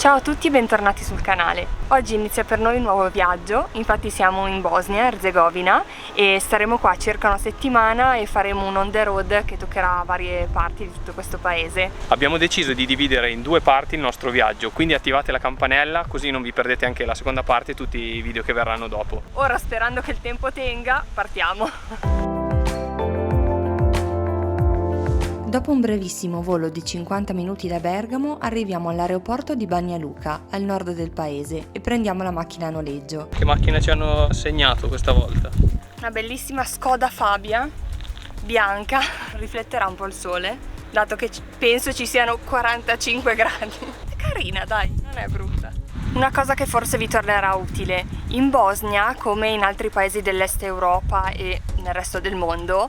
Ciao a tutti e bentornati sul canale. Oggi inizia per noi un nuovo viaggio, infatti siamo in Bosnia Erzegovina e staremo qua circa una settimana e faremo un on the road che toccherà varie parti di tutto questo paese. Abbiamo deciso di dividere in due parti il nostro viaggio, quindi attivate la campanella così non vi perdete anche la seconda parte e tutti i video che verranno dopo. Ora, sperando che il tempo tenga, partiamo! Dopo un brevissimo volo di 50 minuti da Bergamo arriviamo all'aeroporto di Banja Luka, al nord del paese, e prendiamo la macchina a noleggio. Che macchina ci hanno assegnato questa volta? Una bellissima Skoda Fabia, bianca, rifletterà un po' il sole, dato che penso ci siano 45 gradi. È carina, dai, non è brutta. Una cosa che forse vi tornerà utile: in Bosnia, come in altri paesi dell'est Europa e nel resto del mondo,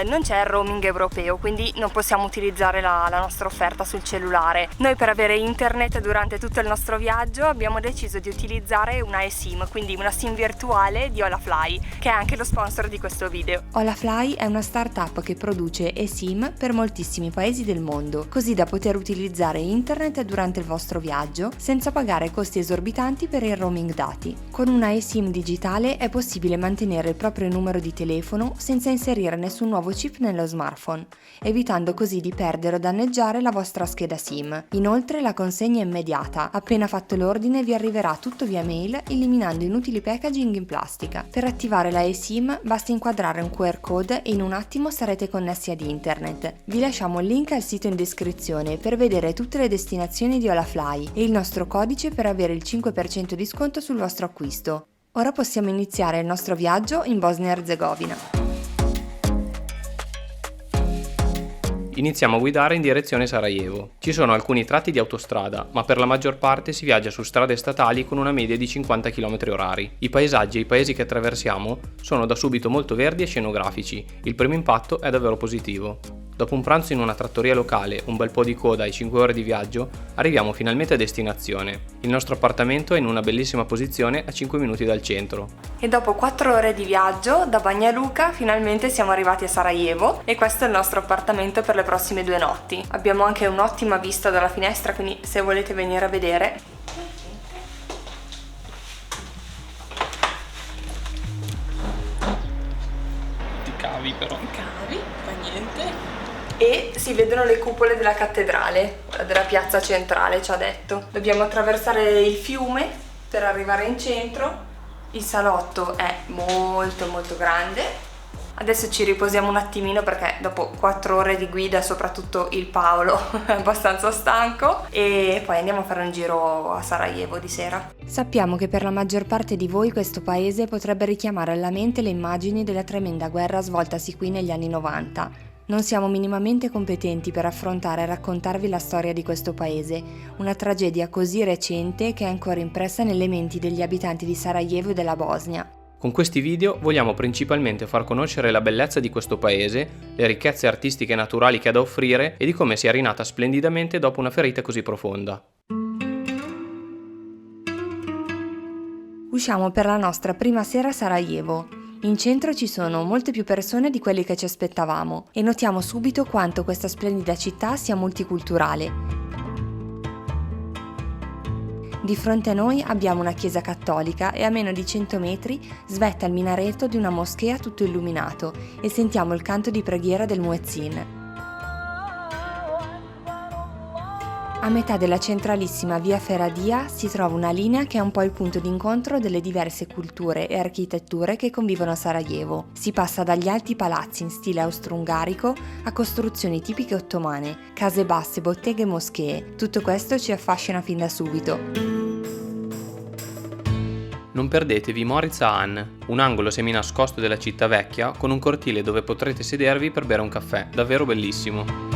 non c'è il roaming europeo, quindi non possiamo utilizzare la nostra offerta sul cellulare. Noi, per avere internet durante tutto il nostro viaggio, abbiamo deciso di utilizzare una eSIM, quindi una SIM virtuale di Olafly, che è anche lo sponsor di questo video. Olafly è una startup che produce eSIM per moltissimi paesi del mondo, così da poter utilizzare internet durante il vostro viaggio senza pagare costi esorbitanti per il roaming dati. Con una eSIM digitale è possibile mantenere il proprio numero di telefono senza inserire nessun nuovo chip nello smartphone, evitando così di perdere o danneggiare la vostra scheda SIM. Inoltre la consegna è immediata, appena fatto l'ordine vi arriverà tutto via mail, eliminando inutili packaging in plastica. Per attivare la eSIM basta inquadrare un QR code e in un attimo sarete connessi ad internet. Vi lasciamo il link al sito in descrizione per vedere tutte le destinazioni di Olafly e il nostro codice per avere il 5% di sconto sul vostro acquisto. Ora possiamo iniziare il nostro viaggio in Bosnia Erzegovina. Iniziamo a guidare in direzione Sarajevo. Ci sono alcuni tratti di autostrada, ma per la maggior parte si viaggia su strade statali con una media di 50 km/h. I paesaggi e i paesi che attraversiamo sono da subito molto verdi e scenografici. Il primo impatto è davvero positivo. Dopo un pranzo in una trattoria locale, un bel po' di coda e 5 ore di viaggio, arriviamo finalmente a destinazione. Il nostro appartamento è in una bellissima posizione a 5 minuti dal centro. E dopo 4 ore di viaggio da Banja Luka finalmente siamo arrivati a Sarajevo e questo è il nostro appartamento per le prossime 2 notti. Abbiamo anche un'ottima vista dalla finestra, quindi se volete venire a vedere. Ti cavi però. Cavi, fa niente. E si vedono le cupole della cattedrale, della piazza centrale, ci ha detto. Dobbiamo attraversare il fiume per arrivare in centro. Il salotto è molto grande. Adesso ci riposiamo un attimino perché dopo 4 ore di guida, soprattutto il Paolo è abbastanza stanco, e poi andiamo a fare un giro a Sarajevo di sera. Sappiamo che per la maggior parte di voi questo paese potrebbe richiamare alla mente le immagini della tremenda guerra svoltasi qui negli anni 90. Non siamo minimamente competenti per affrontare e raccontarvi la storia di questo paese, una tragedia così recente che è ancora impressa nelle menti degli abitanti di Sarajevo e della Bosnia. Con questi video vogliamo principalmente far conoscere la bellezza di questo paese, le ricchezze artistiche e naturali che ha da offrire e di come sia rinata splendidamente dopo una ferita così profonda. Usciamo per la nostra prima sera a Sarajevo. In centro ci sono molte più persone di quelle che ci aspettavamo e notiamo subito quanto questa splendida città sia multiculturale. Di fronte a noi abbiamo una chiesa cattolica e a meno di 100 metri svetta il minareto di una moschea tutto illuminato e sentiamo il canto di preghiera del muezzin. A metà della centralissima via Ferradia si trova una linea che è un po' il punto d'incontro delle diverse culture e architetture che convivono a Sarajevo. Si passa dagli alti palazzi in stile austro-ungarico a costruzioni tipiche ottomane, case basse, botteghe e moschee. Tutto questo ci affascina fin da subito. Non perdetevi Moritza Han, un angolo seminascosto della città vecchia con un cortile dove potrete sedervi per bere un caffè, davvero bellissimo.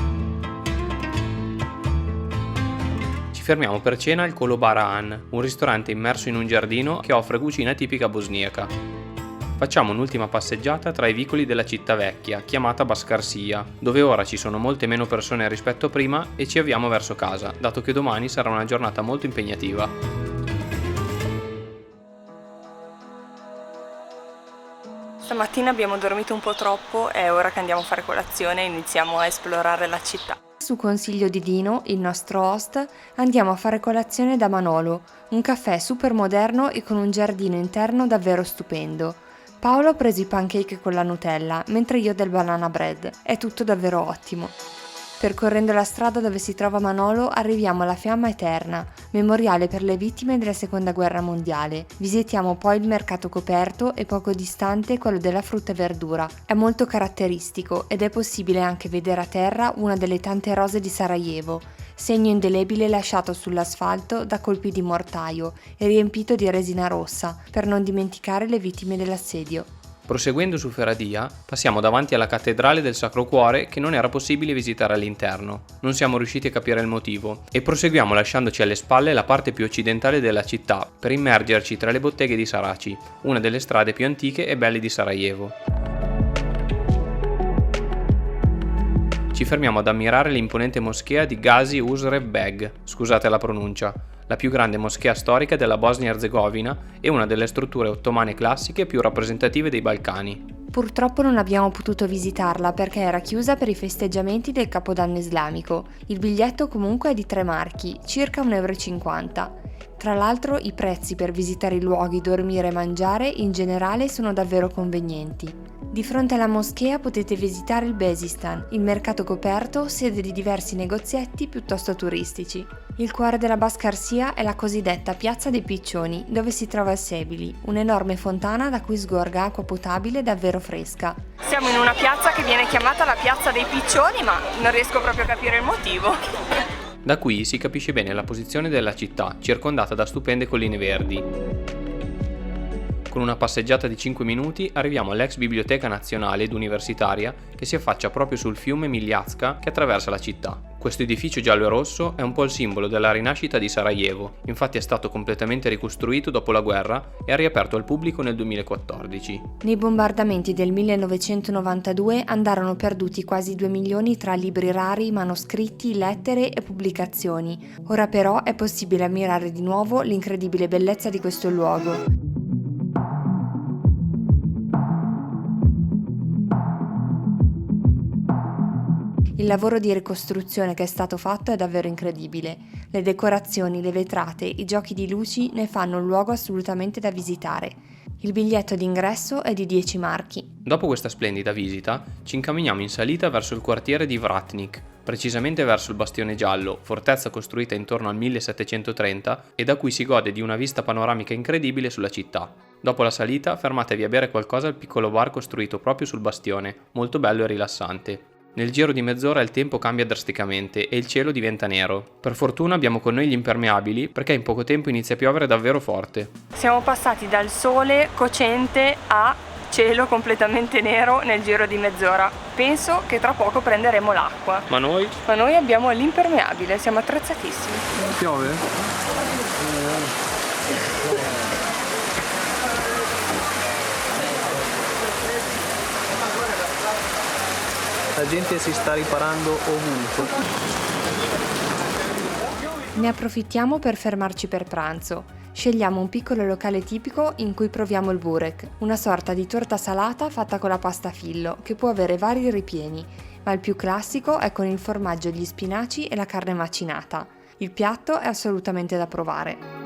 Fermiamo per cena al Kolobara Han, un ristorante immerso in un giardino che offre cucina tipica bosniaca. Facciamo un'ultima passeggiata tra i vicoli della città vecchia, chiamata Baskarsia, dove ora ci sono molte meno persone rispetto a prima e ci avviamo verso casa, dato che domani sarà una giornata molto impegnativa. Stamattina abbiamo dormito un po' troppo, è ora che andiamo a fare colazione e iniziamo a esplorare la città. Su consiglio di Dino, il nostro host, andiamo a fare colazione da Manolo, un caffè super moderno e con un giardino interno davvero stupendo. Paolo ha preso i pancake con la Nutella, mentre io del banana bread. È tutto davvero ottimo. Percorrendo la strada dove si trova Manolo arriviamo alla Fiamma Eterna, memoriale per le vittime della Seconda Guerra Mondiale. Visitiamo poi il mercato coperto e poco distante quello della frutta e verdura. È molto caratteristico ed è possibile anche vedere a terra una delle tante rose di Sarajevo, segno indelebile lasciato sull'asfalto da colpi di mortaio e riempito di resina rossa, per non dimenticare le vittime dell'assedio. Proseguendo su Ferradia, passiamo davanti alla cattedrale del Sacro Cuore che non era possibile visitare all'interno. Non siamo riusciti a capire il motivo e proseguiamo lasciandoci alle spalle la parte più occidentale della città per immergerci tra le botteghe di Saraci, una delle strade più antiche e belle di Sarajevo. Ci fermiamo ad ammirare l'imponente moschea di Gazi Husrev Beg, scusate la pronuncia, la più grande moschea storica della Bosnia-Erzegovina e una delle strutture ottomane classiche più rappresentative dei Balcani. Purtroppo non abbiamo potuto visitarla perché era chiusa per i festeggiamenti del Capodanno islamico. Il biglietto comunque è di 3 marchi, circa 1,50 €. Tra l'altro i prezzi per visitare i luoghi, dormire e mangiare in generale sono davvero convenienti. Di fronte alla moschea potete visitare il Bezistan, il mercato coperto, sede di diversi negozietti piuttosto turistici. Il cuore della Bascarsia è la cosiddetta Piazza dei Piccioni, dove si trova il Sebili, un'enorme fontana da cui sgorga acqua potabile davvero fresca. Siamo in una piazza che viene chiamata la Piazza dei Piccioni, ma non riesco proprio a capire il motivo. Da qui si capisce bene la posizione della città, circondata da stupende colline verdi. Con una passeggiata di 5 minuti arriviamo all'ex biblioteca nazionale ed universitaria che si affaccia proprio sul fiume Miljacka che attraversa la città. Questo edificio giallo e rosso è un po' il simbolo della rinascita di Sarajevo, infatti è stato completamente ricostruito dopo la guerra e ha riaperto al pubblico nel 2014. Nei bombardamenti del 1992 andarono perduti quasi 2 milioni tra libri rari, manoscritti, lettere e pubblicazioni. Ora però è possibile ammirare di nuovo l'incredibile bellezza di questo luogo. Il lavoro di ricostruzione che è stato fatto è davvero incredibile. Le decorazioni, le vetrate, i giochi di luci ne fanno un luogo assolutamente da visitare. Il biglietto d'ingresso è di 10 marchi. Dopo questa splendida visita, ci incamminiamo in salita verso il quartiere di Vratnik, precisamente verso il Bastione Giallo, fortezza costruita intorno al 1730 e da cui si gode di una vista panoramica incredibile sulla città. Dopo la salita, fermatevi a bere qualcosa al piccolo bar costruito proprio sul bastione, molto bello e rilassante. Nel giro di mezz'ora il tempo cambia drasticamente e il cielo diventa nero. Per fortuna abbiamo con noi gli impermeabili perché in poco tempo inizia a piovere davvero forte. Siamo passati dal sole cocente a cielo completamente nero nel giro di mezz'ora. Penso che tra poco prenderemo l'acqua. Ma noi? Ma noi abbiamo l'impermeabile, siamo attrezzatissimi. Piove? La gente si sta riparando ovunque. Ne approfittiamo per fermarci per pranzo. Scegliamo un piccolo locale tipico in cui proviamo il burek, una sorta di torta salata fatta con la pasta a fillo, che può avere vari ripieni, ma il più classico è con il formaggio, gli spinaci e la carne macinata. Il piatto è assolutamente da provare.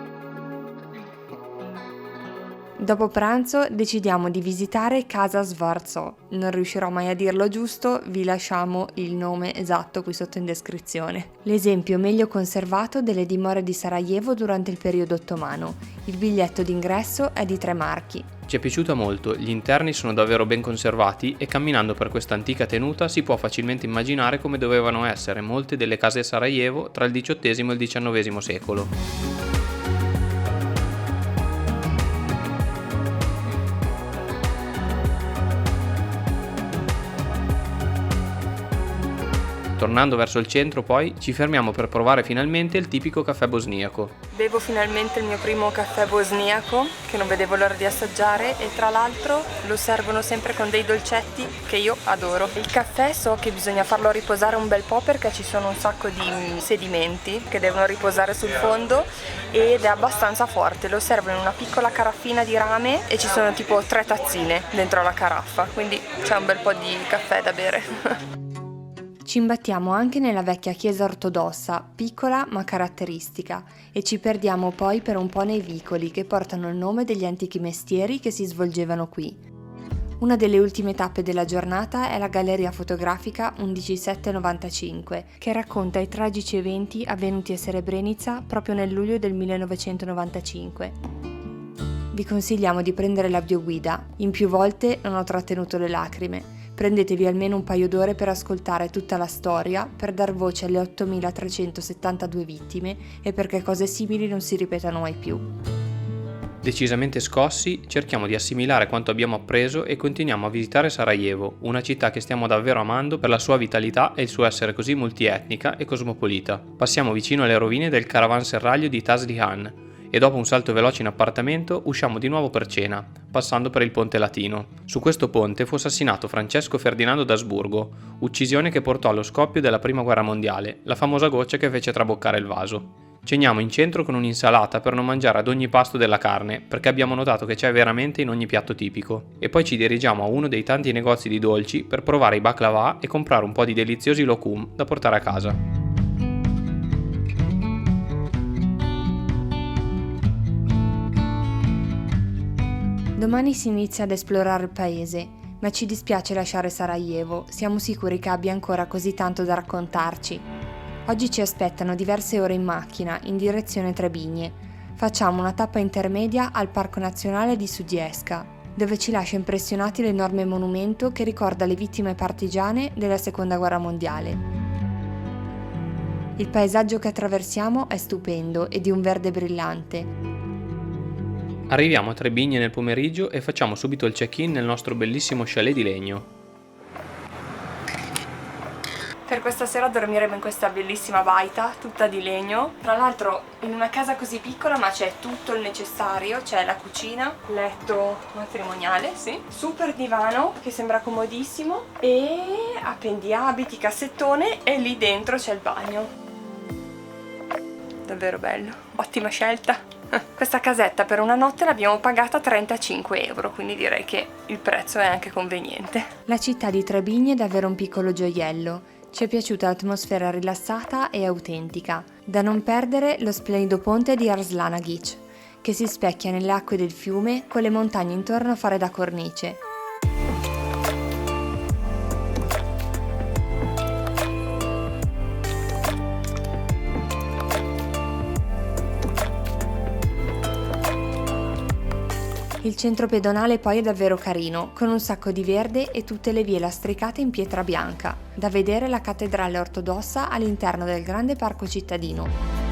Dopo pranzo decidiamo di visitare Casa Svarzò. Non riuscirò mai a dirlo giusto, vi lasciamo il nome esatto qui sotto in descrizione. L'esempio meglio conservato delle dimore di Sarajevo durante il periodo ottomano. Il biglietto d'ingresso è di 3 marchi. Ci è piaciuta molto, gli interni sono davvero ben conservati e camminando per questa antica tenuta si può facilmente immaginare come dovevano essere molte delle case a Sarajevo tra il XVIII e il XIX secolo. Tornando verso il centro poi ci fermiamo per provare finalmente il tipico caffè bosniaco. Bevo finalmente il mio primo caffè bosniaco che non vedevo l'ora di assaggiare e tra l'altro lo servono sempre con dei dolcetti che io adoro. Il caffè so che bisogna farlo riposare un bel po' perché ci sono un sacco di sedimenti che devono riposare sul fondo ed è abbastanza forte. Lo servono in una piccola caraffina di rame e ci sono tipo 3 tazzine dentro la caraffa, quindi c'è un bel po' di caffè da bere. Ci imbattiamo anche nella vecchia chiesa ortodossa, piccola ma caratteristica, e ci perdiamo poi per un po' nei vicoli che portano il nome degli antichi mestieri che si svolgevano qui. Una delle ultime tappe della giornata è la galleria fotografica 11795, che racconta i tragici eventi avvenuti a Srebrenica proprio nel luglio del 1995. Vi consigliamo di prendere l'audioguida, in più volte non ho trattenuto le lacrime. Prendetevi almeno un paio d'ore per ascoltare tutta la storia, per dar voce alle 8.372 vittime e perché cose simili non si ripetano mai più. Decisamente scossi, cerchiamo di assimilare quanto abbiamo appreso e continuiamo a visitare Sarajevo, una città che stiamo davvero amando per la sua vitalità e il suo essere così multietnica e cosmopolita. Passiamo vicino alle rovine del caravanserraglio di Taslihan e dopo un salto veloce in appartamento usciamo di nuovo per cena, passando per il Ponte Latino. Su questo ponte fu assassinato Francesco Ferdinando d'Asburgo, uccisione che portò allo scoppio della Prima Guerra Mondiale, la famosa goccia che fece traboccare il vaso. Ceniamo in centro con un'insalata per non mangiare ad ogni pasto della carne, perché abbiamo notato che c'è veramente in ogni piatto tipico. E poi ci dirigiamo a uno dei tanti negozi di dolci per provare i baklava e comprare un po' di deliziosi lokum da portare a casa. Domani si inizia ad esplorare il paese, ma ci dispiace lasciare Sarajevo, siamo sicuri che abbia ancora così tanto da raccontarci. Oggi ci aspettano diverse ore in macchina, in direzione Trebigne. Facciamo una tappa intermedia al Parco Nazionale di Sudjeska, dove ci lascia impressionati l'enorme monumento che ricorda le vittime partigiane della Seconda Guerra Mondiale. Il paesaggio che attraversiamo è stupendo e di un verde brillante. Arriviamo a Trebigne nel pomeriggio e facciamo subito il check-in nel nostro bellissimo chalet di legno. Per questa sera dormiremo in questa bellissima baita, tutta di legno. Tra l'altro in una casa così piccola ma c'è tutto il necessario, c'è la cucina, letto matrimoniale, sì, super divano che sembra comodissimo e appendiabiti, cassettone e lì dentro c'è il bagno. Davvero bello, ottima scelta. Questa casetta per una notte l'abbiamo pagata 35 euro, quindi direi che il prezzo è anche conveniente. La città di Trebigne è davvero un piccolo gioiello. Ci è piaciuta l'atmosfera rilassata e autentica. Da non perdere lo splendido ponte di Arslanagic, che si specchia nelle acque del fiume con le montagne intorno a fare da cornice. Il centro pedonale poi è davvero carino, con un sacco di verde e tutte le vie lastricate in pietra bianca. Da vedere la cattedrale ortodossa all'interno del grande parco cittadino.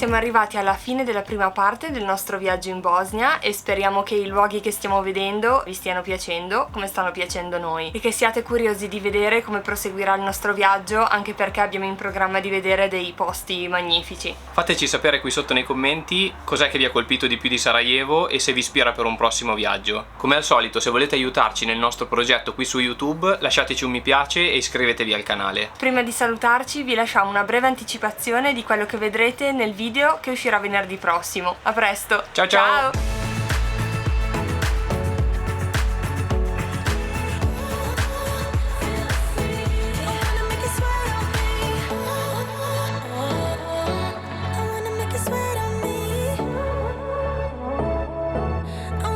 Siamo arrivati alla fine della prima parte del nostro viaggio in Bosnia e speriamo che i luoghi che stiamo vedendo vi stiano piacendo come stanno piacendo noi e che siate curiosi di vedere come proseguirà il nostro viaggio, anche perché abbiamo in programma di vedere dei posti magnifici. Fateci sapere qui sotto nei commenti cos'è che vi ha colpito di più di Sarajevo e se vi ispira per un prossimo viaggio. Come al solito, se volete aiutarci nel nostro progetto qui su YouTube, lasciateci un mi piace e iscrivetevi al canale. Prima di salutarci vi lasciamo una breve anticipazione di quello che vedrete nel video che uscirà venerdì prossimo. A presto! Ciao ciao! I